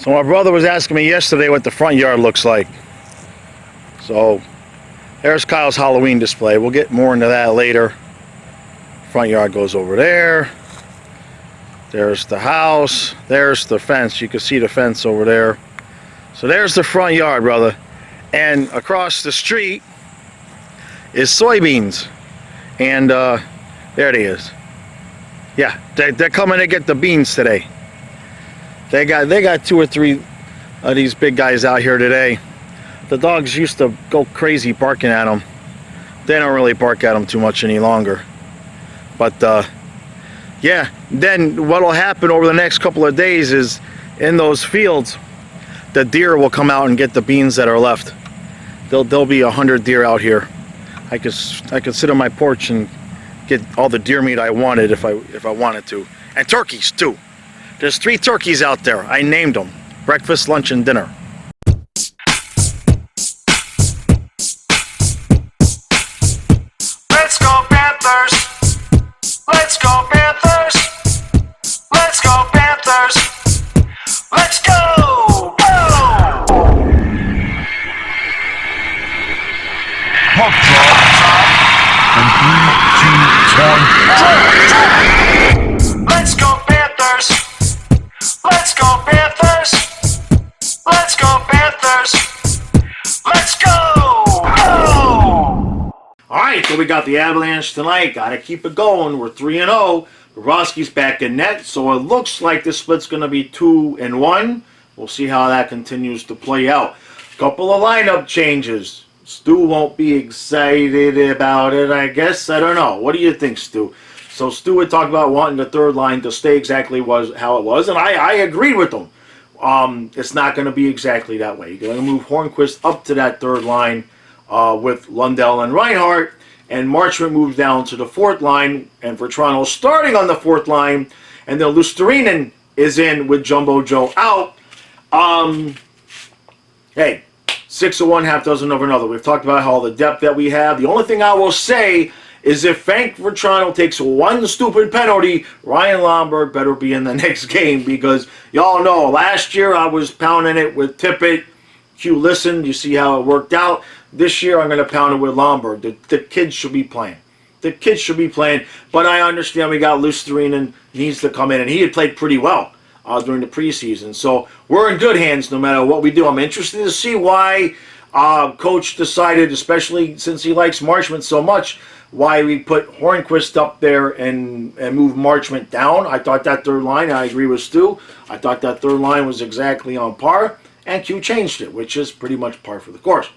So my brother was asking me yesterday what the front yard looks like. So there's Kyle's Halloween display. We'll get more into that later. Front yard goes over there. There's the house. There's the fence. You can see the fence over there. So there's the front yard, brother. And across the street is soybeans. And there it is. Yeah, they're coming to get the beans today. They got 2 or 3 of these big guys out here today. The dogs used to go crazy barking at them. They don't really bark at them too much any longer. But yeah, then what'll happen over the next couple of days is in those fields, the deer will come out and get the beans that are left. There'll be 100 deer out here. I could sit on my porch and get all the deer meat I wanted if I wanted to, and turkeys too. There's 3 turkeys out there. I named them: breakfast, lunch, and dinner. Let's go Panthers! Let's go Panthers! Let's go Panthers! Let's go! Go! Puck drop. And 3, 2, 1, drop! Let's go Panthers! Let's go Panthers! Let's go Panthers! Let's go! Go! Alright, so we got the Avalanche tonight. Gotta keep it going. We're 3-0. Bobrovsky's back in net, so it looks like this split's gonna be 2-1. We'll see how that continues to play out. Couple of lineup changes. Stu won't be excited about it, I guess. I don't know. What do you think, Stu? So Stu had talked about wanting the third line to stay exactly how it was, and I agreed with him. It's not going to be exactly that way. You're going to move Hornquist up to that third line with Lundell and Reinhart, and Marchment moves down to the fourth line, and for Toronto starting on the fourth line, and then Luostarinen is in with Jumbo Joe out. Hey, 6 of one, half dozen of another. We've talked about all the depth that we have. The only thing I will say is if Frank Vatrano takes one stupid penalty, Ryan Lomberg better be in the next game, because y'all know last year I was pounding it with Tippett. Q listened. You see how it worked out. This year I'm going to pound it with Lomberg. The kids should be playing. The kids should be playing. But I understand we got Luostarinen needs to come in, and he had played pretty well during the preseason. So we're in good hands no matter what we do. I'm interested to see why Coach decided, especially since he likes Marchment so much, why we put Hornquist up there and move Marchment down. I thought that third line, I agree with Stu, I thought that third line was exactly on par, and Q changed it, which is pretty much par for the course.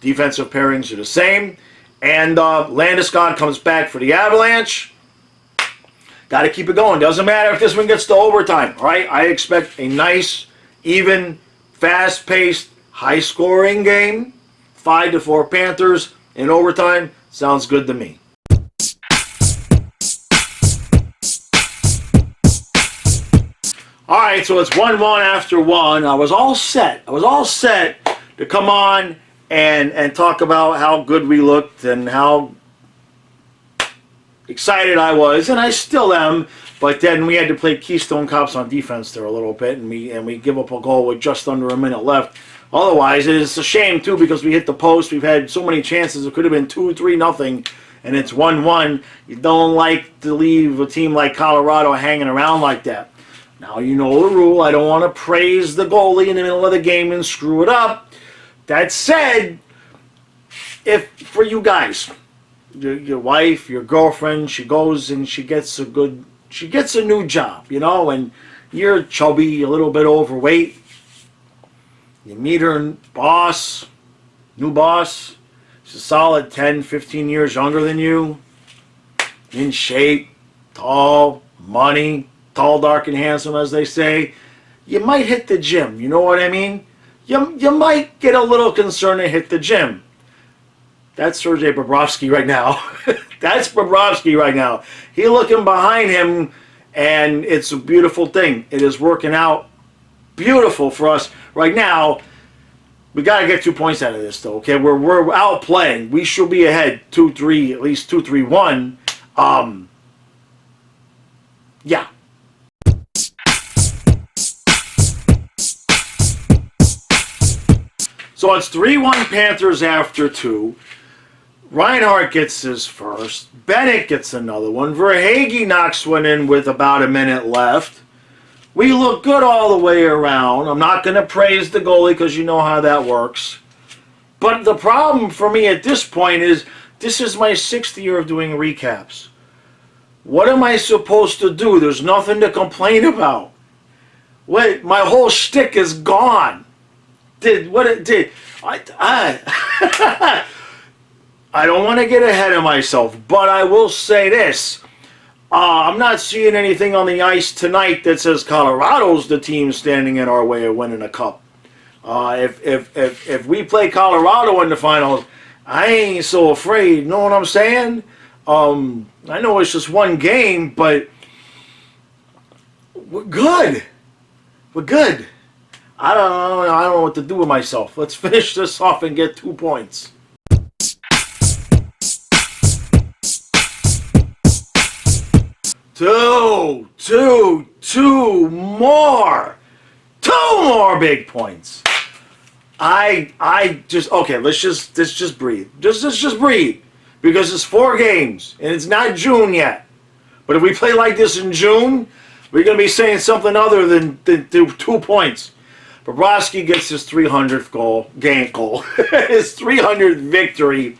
Defensive pairings are the same, and Landeskog comes back for the Avalanche. Got to keep it going. Doesn't matter if this one gets to overtime, all right? I expect a nice, even, fast-paced, high-scoring game. 5-4 Panthers in overtime. Sounds good to me. All right, so it's 1-1 after 1. I was all set. To come on and talk about how good we looked and how excited I was, and I still am. But then we had to play Keystone Cops on defense there a little bit, and we give up a goal with just under a minute left. Otherwise, it's a shame too, because we hit the post. We've had so many chances. It could have been 2-3-0, and it's 1-1. You don't like to leave a team like Colorado hanging around like that. Now you know the rule. I don't want to praise the goalie in the middle of the game and screw it up. That said, if for you guys, your wife, your girlfriend, she goes and she gets a new job, you know, and you're chubby, a little bit overweight. You meet her new boss. She's a solid 10, 15 years younger than you. In shape, tall, money, tall, dark, and handsome, as they say. You might hit the gym, you know what I mean? You might get a little concerned and hit the gym. That's Sergei Bobrovsky right now. That's Bobrovsky right now. He looking behind him, and it's a beautiful thing. It is working out beautiful for us right now. We got to get 2 points out of this, though. Okay, we're out playing. We should be ahead 2-3, at least 2-3-1. Yeah. So it's 3-1 Panthers after 2. Reinhart gets his first. Bennett gets another one. Verhaeghe knocks one in with about a minute left. We look good all the way around. I'm not going to praise the goalie because you know how that works. But the problem for me at this point is this is my 6th year of doing recaps. What am I supposed to do? There's nothing to complain about. Wait, my whole shtick is gone. I don't want to get ahead of myself, but I will say this. I'm not seeing anything on the ice tonight that says Colorado's the team standing in our way of winning a cup. If we play Colorado in the finals, I ain't so afraid. Know what I'm saying? I know it's just one game, but we're good. We're good. I don't know what to do with myself. Let's finish this off and get 2 points. Two more big points. Let's just breathe. Let's just breathe. Because it's 4 games and it's not June yet. But if we play like this in June, we're going to be saying something other than 2 points. Bobrovsky gets his 300th goal, his 300th victory.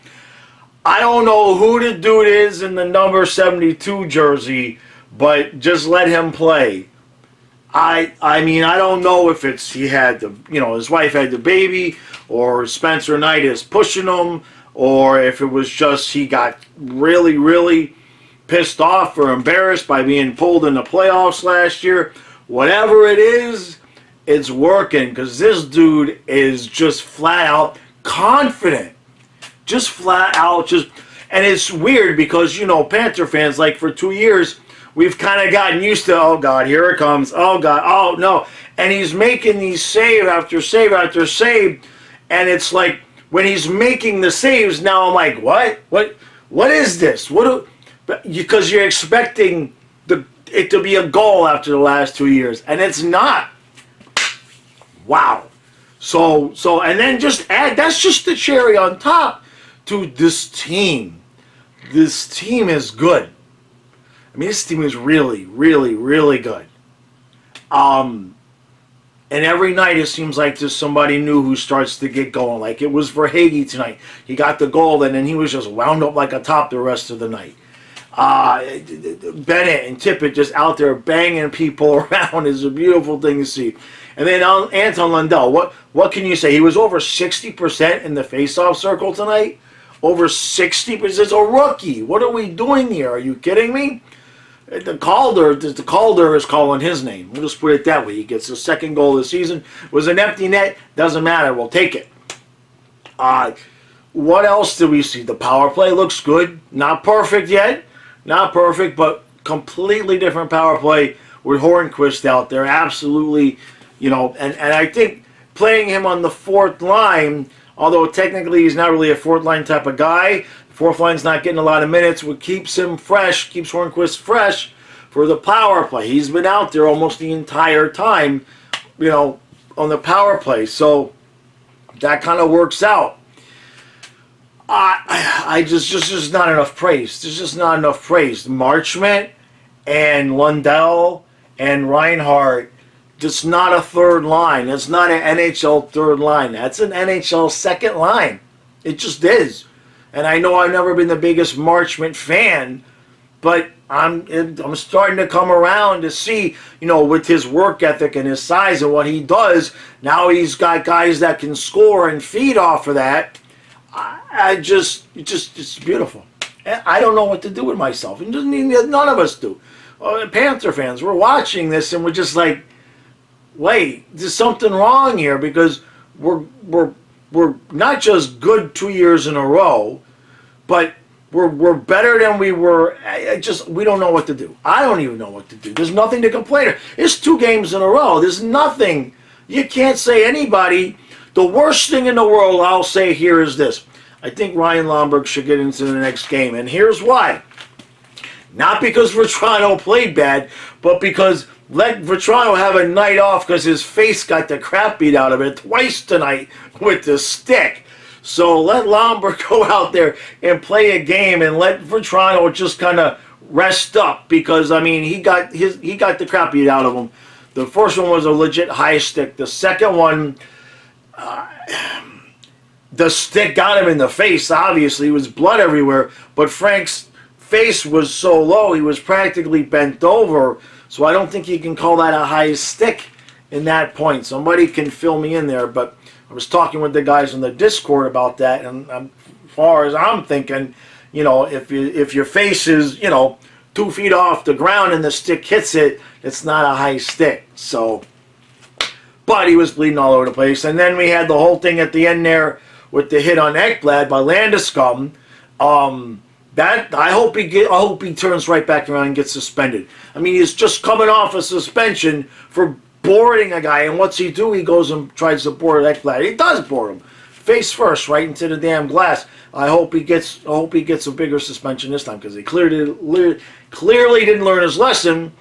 I don't know who the dude is in the number 72 jersey, but just let him play. I mean, I don't know if it's his wife had the baby, or Spencer Knight is pushing him, or if it was just he got really, really pissed off or embarrassed by being pulled in the playoffs last year. Whatever it is, it's working because this dude is just flat out confident. Just flat out, and it's weird because, Panther fans, like for 2 years, we've kind of gotten used to, oh God, here it comes, oh God, oh no. And he's making these save after save after save, and it's like, when he's making the saves, now I'm like, what is this? Because you're expecting it to be a goal after the last 2 years, and it's not. Wow. So, and then just add, that's just the cherry on top to this team. This team is good. I mean, this team is really, really, really good. And every night it seems like there's somebody new who starts to get going. Like it was Verhaeghe tonight. He got the goal, and then he was just wound up like a top the rest of the night. Bennett and Tippett just out there banging people around is a beautiful thing to see. And then Anton Lundell, what can you say? He was over 60% in the faceoff circle tonight. Over 60%. It's a rookie. What are we doing here? Are you kidding me? The Calder is calling his name. We'll just put it that way. He gets the 2nd goal of the season. It was an empty net. Doesn't matter. We'll take it. What else do we see? The power play looks good. Not perfect yet. Not perfect, but completely different power play with Hornquist out there. Absolutely, and I think playing him on the 4th line, although technically he's not really a 4th line type of guy, 4th line's not getting a lot of minutes, what keeps him fresh, keeps Hornquist fresh for the power play. He's been out there almost the entire time, on the power play. So that kind of works out. I just not enough praise. There's just not enough praise. Marchment and Lundell and Reinhart, just not a 3rd line. It's not an NHL 3rd line. That's an NHL 2nd line. It just is. And I know I've never been the biggest Marchment fan, but I'm starting to come around to see, with his work ethic and his size and what he does. Now he's got guys that can score and feed off of that. It's beautiful. I don't know what to do with myself. And none of us do. Panther fans, we're watching this and we're just like, wait, there's something wrong here because we're not just good 2 years in a row, but we're better than we were. We don't know what to do. I don't even know what to do. There's nothing to complain of. It's 2 games in a row. There's nothing. You can't say anybody. The worst thing in the world I'll say here is this. I think Ryan Lomberg should get into the next game. And here's why. Not because Vetrano played bad, but because let Vetrano have a night off because his face got the crap beat out of it twice tonight with the stick. So let Lomber go out there and play a game and let Vetrano just kind of rest up because, I mean, he got the crap beat out of him. The first one was a legit high stick. The second one, the stick got him in the face, obviously. It was blood everywhere. But Frank's face was so low, he was practically bent over. So I don't think you can call that a high stick in that point. Somebody can fill me in there. But I was talking with the guys in the Discord about that. And as far as I'm thinking, you know, if your face is, you know, 2 feet off the ground and the stick hits it, it's not a high stick. So, but he was bleeding all over the place. And then we had the whole thing at the end there with the hit on Ekblad by Landeskog. That I hope he turns right back around and gets suspended. I mean, he's just coming off a suspension for boarding a guy, and what's he do? He goes and tries to board Ekblad. He does board him, face first, right into the damn glass. I hope he gets a bigger suspension this time because he clearly didn't learn his lesson,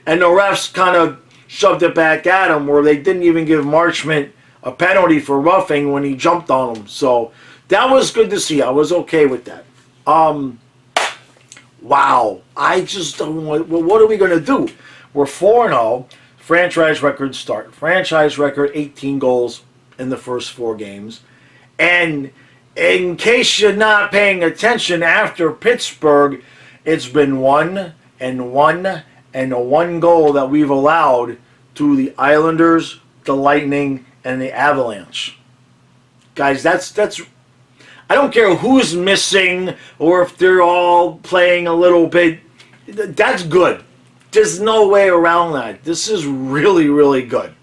and the refs kind of shoved it back at him where they didn't even give Marchment a penalty for roughing when he jumped on him. So that was good to see. I was okay with that. Wow. I just don't know. Well, what are we going to do? We're 4-0. Franchise record start. Franchise record, 18 goals in the first 4 games. And in case you're not paying attention, after Pittsburgh, it's been 1 and 1 and 1 goal that we've allowed to the Islanders, the Lightning, and the Avalanche. Guys, that's I don't care who's missing or if they're all playing a little bit. That's good. There's no way around that. This is really, really good.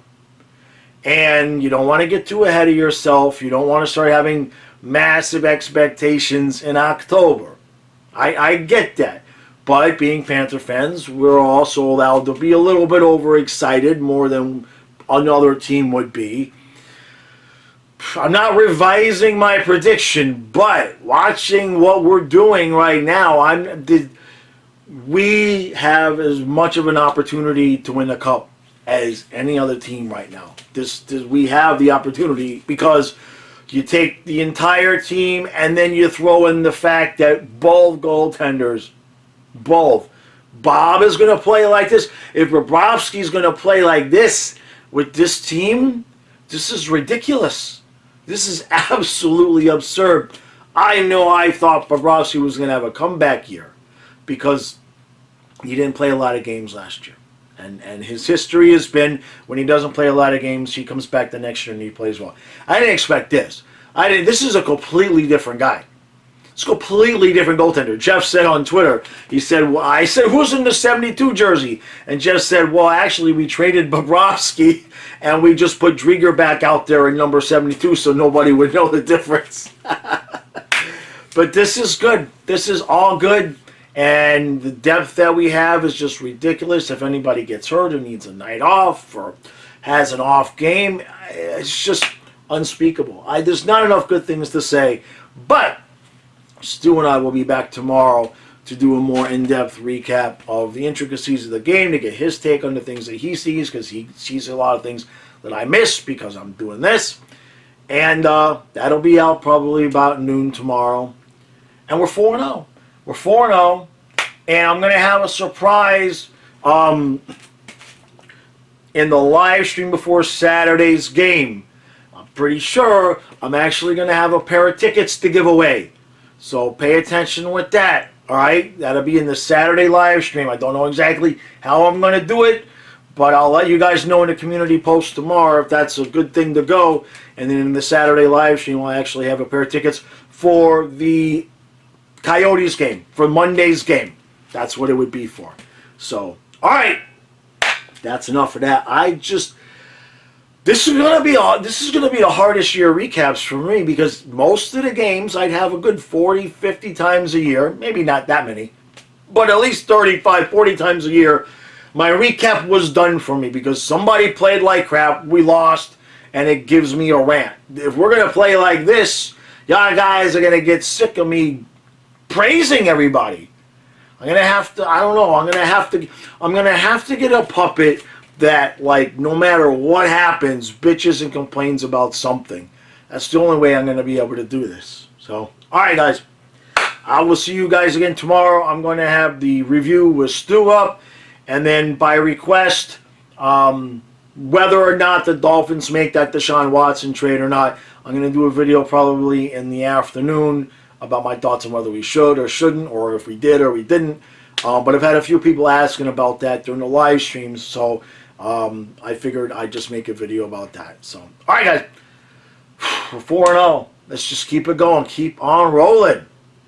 And you don't want to get too ahead of yourself. You don't want to start having massive expectations in October. I get that. But being Panther fans, we're also allowed to be a little bit overexcited more than another team would be. I'm not revising my prediction, but watching what we're doing right now, we have as much of an opportunity to win a cup as any other team right now. We have the opportunity because you take the entire team and then you throw in the fact that both goaltenders, Bob is going to play like this. If Bobrovsky is going to play like this with this team, this is ridiculous. This is absolutely absurd. I know I thought Bobrovsky was going to have a comeback year because he didn't play a lot of games last year. And his history has been when he doesn't play a lot of games, he comes back the next year and he plays well. I didn't expect this. This is a completely different guy. It's a completely different goaltender. Jeff said on Twitter, he said, I said, who's in the 72 jersey? And Jeff said, well, actually, we traded Bobrovsky and we just put Drieger back out there in number 72 so nobody would know the difference. But this is good. This is all good. And the depth that we have is just ridiculous. If anybody gets hurt or needs a night off or has an off game, it's just unspeakable. There's not enough good things to say. But Stu and I will be back tomorrow to do a more in-depth recap of the intricacies of the game, to get his take on the things that he sees, because he sees a lot of things that I miss because I'm doing this. And that'll be out probably about noon tomorrow. And we're 4-0. We're 4-0. And I'm going to have a surprise in the live stream before Saturday's game. I'm pretty sure I'm actually going to have a pair of tickets to give away. So pay attention with that, all right? That'll be in the Saturday live stream. I don't know exactly how I'm going to do it, but I'll let you guys know in the community post tomorrow if that's a good thing to go. And then in the Saturday live stream, I'll actually have a pair of tickets for the Coyotes game, for Monday's game. That's what it would be for. So, all right. That's enough for that. This is gonna be the hardest year recaps for me because most of the games I'd have a good 40, 50 times a year. Maybe not that many, but at least 35, 40 times a year. My recap was done for me because somebody played like crap, we lost, and it gives me a rant. If we're gonna play like this, y'all guys are gonna get sick of me praising everybody. I'm gonna have to. I don't know. I'm gonna have to get a puppet that, like, no matter what happens, bitches and complains about something. That's the only way I'm gonna be able to do this. So, all right, guys. I will see you guys again tomorrow. I'm going to have the review with Stu up, and then by request, whether or not the Dolphins make that Deshaun Watson trade or not, I'm going to do a video probably in the afternoon about my thoughts on whether we should or shouldn't, or if we did or we didn't. But I've had a few people asking about that during the live streams, so I figured I'd just make a video about that. So, all right, guys. We're 4-0. Let's just keep it going. Keep on rolling.